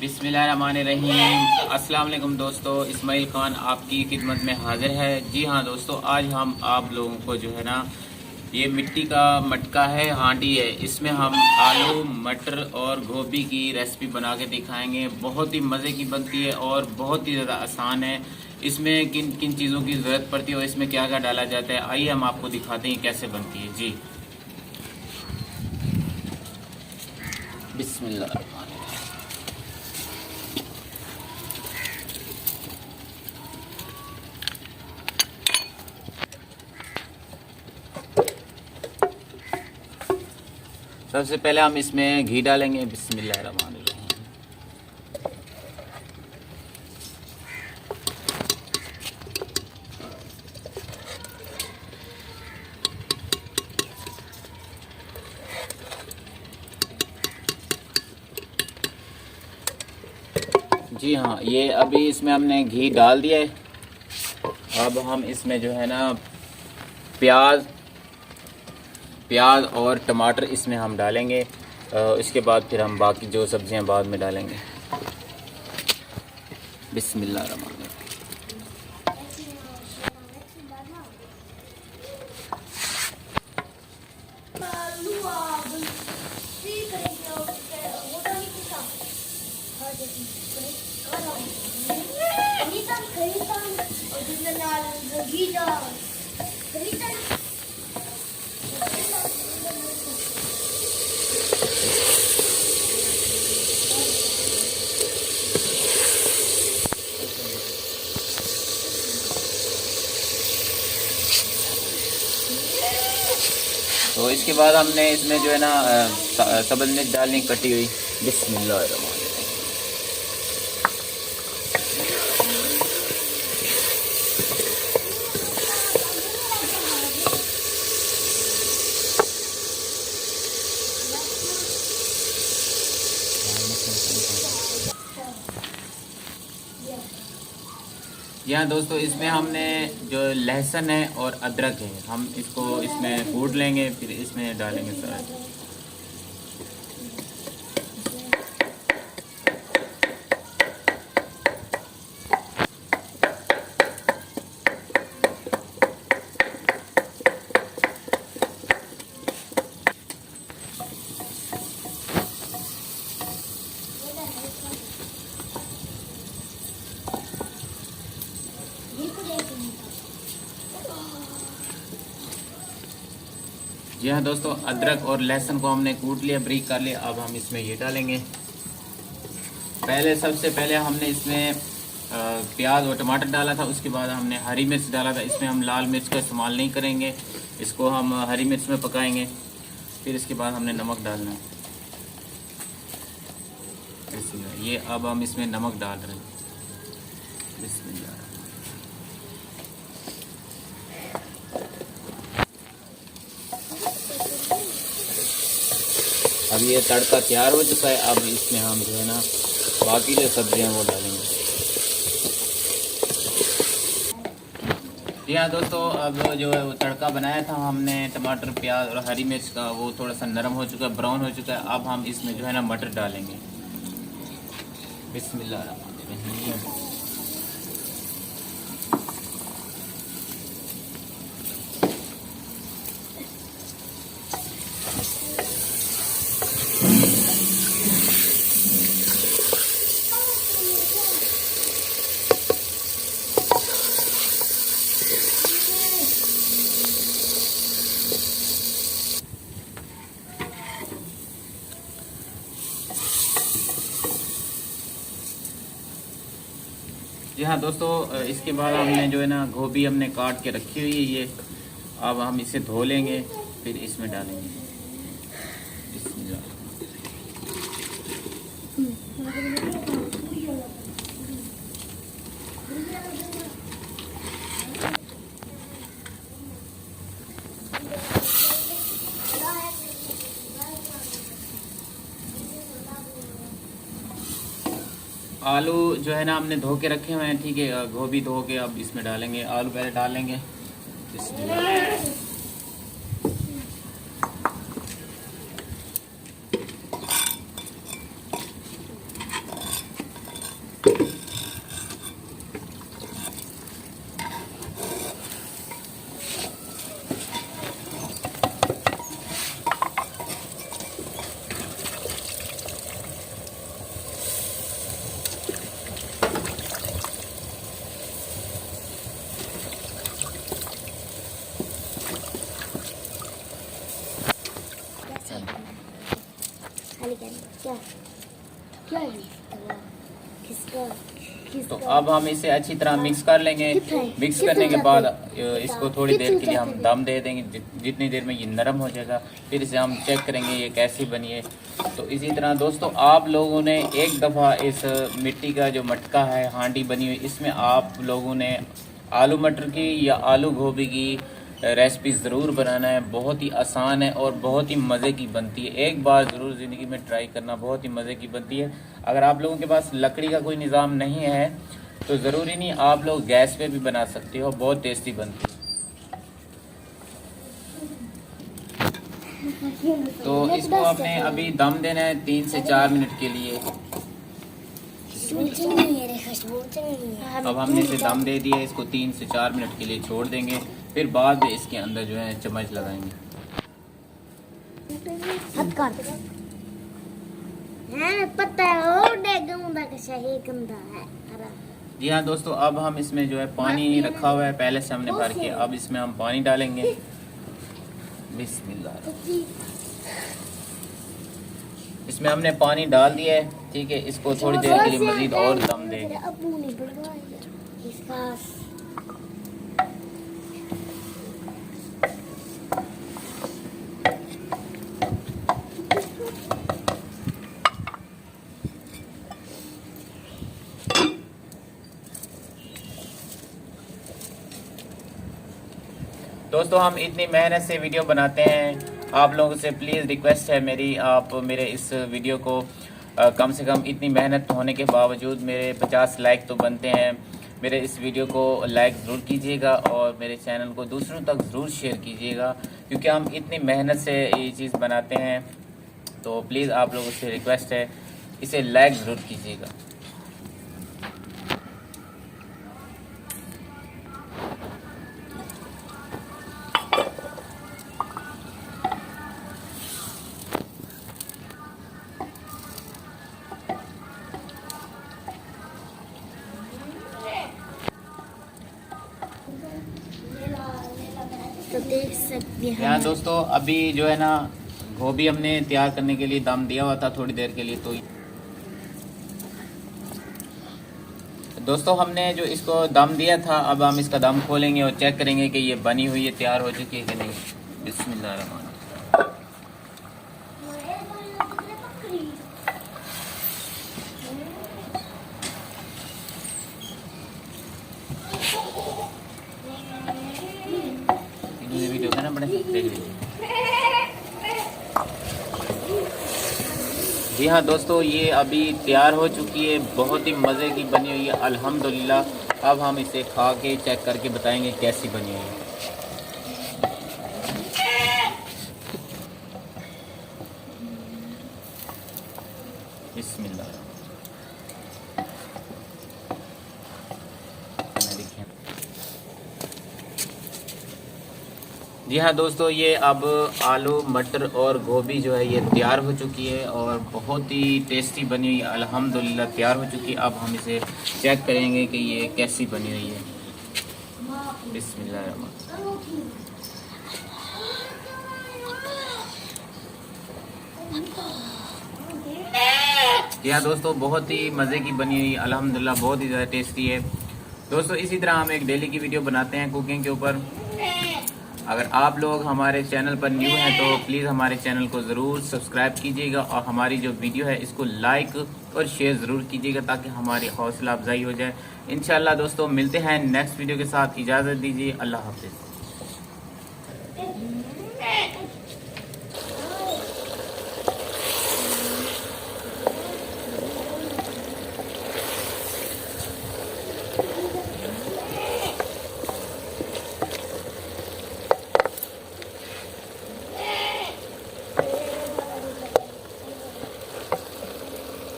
बिस्मिल्लाहिर्रहमानिर्रहीम। अस्सलाम वालेकुम दोस्तों, इस्माइल खान आपकी खिदमत में हाजिर है। जी हाँ दोस्तों, आज हम आप लोगों को जो है ना, ये मिट्टी का मटका है, हांडी है, इसमें हम आलू मटर और गोभी की रेसिपी बना के दिखाएंगे। बहुत ही मज़े की बनती है और बहुत ही ज़्यादा आसान है। इसमें किन किन चीज़ों की ज़रूरत पड़ती है और इसमें क्या क्या डाला जाता है, आइए हम आपको दिखाते हैं कैसे बनती है। जी बिस्मिल्लाह। सबसे पहले हम इसमें घी डालेंगे। बिस्मिल्लाहिर्रहमानिर्रहीम। जी हाँ, ये अभी इसमें हमने घी डाल दिया है। अब हम इसमें जो है ना प्याज और टमाटर इसमें हम डालेंगे। इसके बाद फिर हम बाकी जो सब्जियां बाद में डालेंगे। बिस्मिल्लाहिर्रहमानिर्रहीम। तो इसके बाद हमने इसमें जो है ना सब्ज़ मिर्च डालनी कटी हुई। बिस्मिल्लाहिर्रहमानिर्रहीम। यहाँ दोस्तों, इसमें हमने जो लहसुन है और अदरक है, हम इसको इसमें कूट लेंगे, फिर इसमें डालेंगे सारा। जी हाँ दोस्तों, अदरक और लहसुन को हमने कूट लिया, बारीक कर लिया। अब हम इसमें ये डालेंगे। सबसे पहले हमने इसमें प्याज और टमाटर डाला था, उसके बाद हमने हरी मिर्च डाला था। इसमें हम लाल मिर्च का इस्तेमाल नहीं करेंगे, इसको हम हरी मिर्च में पकाएंगे। फिर इसके बाद हमने नमक डालना है। ये अब हम इसमें नमक डाल रहे हैं। बिस्मिल्लाह। अब ये तड़का तैयार हो चुका है। अब इसमें हम जो है ना बाकी जो सब्जियां वो डालेंगे। जी हाँ दोस्तों, अब जो है वो तड़का बनाया था हमने टमाटर प्याज और हरी मिर्च का, वो थोड़ा सा नरम हो चुका है, ब्राउन हो चुका है। अब हम इसमें जो है ना मटर डालेंगे। बिस्मिल्लाहिर्रहमानिर्रहीम। जी हाँ दोस्तों, इसके बाद हमने जो है ना गोभी हमने काट के रखी हुई है ये। अब हम इसे धो लेंगे, फिर इसमें डालेंगे। बिस्मिल्लाह। आलू जो है ना हमने धो के रखे हुए हैं, ठीक है। गोभी धो के अब इसमें डालेंगे। आलू पहले डालेंगे। क्या क्या है किसका तो अब हम इसे अच्छी तरह मिक्स कर लेंगे। मिक्स करने के बाद इसको थोड़ी देर के लिए हम दम दे देंगे, जितनी देर में ये नरम हो जाएगा। फिर इसे हम चेक करेंगे ये कैसी बनी है। तो इसी तरह दोस्तों आप लोगों ने एक दफ़ा इस मिट्टी का जो मटका है, हांडी बनी हुई, इसमें आप लोगों ने आलू मटर की या आलू गोभी की रेसिपी ज़रूर बनाना है। बहुत ही आसान है और बहुत ही मज़े की बनती है। एक बार ज़रूर ज़िंदगी में ट्राई करना, बहुत ही मज़े की बनती है। अगर आप लोगों के पास लकड़ी का कोई निज़ाम नहीं है तो ज़रूरी नहीं, आप लोग गैस पे भी बना सकते हो, बहुत टेस्टी बनती है। तो इसको आपने अभी दम देना है 3 से 4 मिनट के लिए। अब हमने इसे दम दे दिया, इसको 3 से 4 मिनट के लिए छोड़ देंगे। फिर बाद में इसके अंदर जो है चम्मच लगाएंगे। पता है जी हाँ दोस्तों, अब हम इसमें जो है पानी रखा हुआ है पहले से हमने भर के, अब इसमें हम पानी डालेंगे। बिस्मिल्लाह। इसमें हमने पानी डाल दिया है, ठीक है। इसको थोड़ी देर के लिए मजीद और दम देंगे। दोस्तों हम इतनी मेहनत से वीडियो बनाते हैं, आप लोगों से प्लीज़ रिक्वेस्ट है मेरी, आप मेरे इस वीडियो को कम से कम इतनी मेहनत होने के बावजूद मेरे 50 लाइक तो बनते हैं। मेरे इस वीडियो को लाइक ज़रूर कीजिएगा और मेरे चैनल को दूसरों तक ज़रूर शेयर कीजिएगा, क्योंकि हम इतनी मेहनत से ये चीज़ बनाते हैं। तो प्लीज़ आप लोगों से रिक्वेस्ट है, इसे लाइक ज़रूर कीजिएगा। तो देख सकते हैं यहाँ दोस्तों अभी जो है ना गोभी हमने तैयार करने के लिए दम दिया हुआ था थोड़ी देर के लिए। तो दोस्तों हमने जो इसको दम दिया था, अब हम इसका दम खोलेंगे और चेक करेंगे कि ये बनी हुई है, तैयार हो चुकी है कि नहीं। बिस्मिल्लाह। वीडियो का ना बड़े देख लीजिए। जी हाँ दोस्तों, ये अभी तैयार हो चुकी है, बहुत ही मज़े की बनी हुई है अल्हम्दुलिल्लाह। अब हम इसे खा के चेक करके बताएंगे कैसी बनी हुई है। बिस्मिल्लाह। जी हाँ दोस्तों, ये अब आलू मटर और गोभी जो है ये तैयार हो चुकी है और बहुत ही टेस्टी बनी हुई है अल्हम्दुलिल्लाह, तैयार हो चुकी है। अब हम इसे चेक करेंगे कि ये कैसी बनी हुई है। बिस्मिल्लाह। जी हाँ दोस्तों, बहुत ही मज़े की बनी हुई अल्हम्दुलिल्लाह, बहुत ही ज़्यादा टेस्टी है। दोस्तों इसी तरह हम एक डेली की वीडियो बनाते हैं कुकिंग के ऊपर। अगर आप लोग हमारे चैनल पर न्यू हैं तो प्लीज़ हमारे चैनल को ज़रूर सब्सक्राइब कीजिएगा और हमारी जो वीडियो है इसको लाइक और शेयर ज़रूर कीजिएगा ताकि हमारी हौसला अफजाई हो जाए। इंशाल्लाह दोस्तों मिलते हैं नेक्स्ट वीडियो के साथ। इजाज़त दीजिए, अल्लाह हाफ़िज़।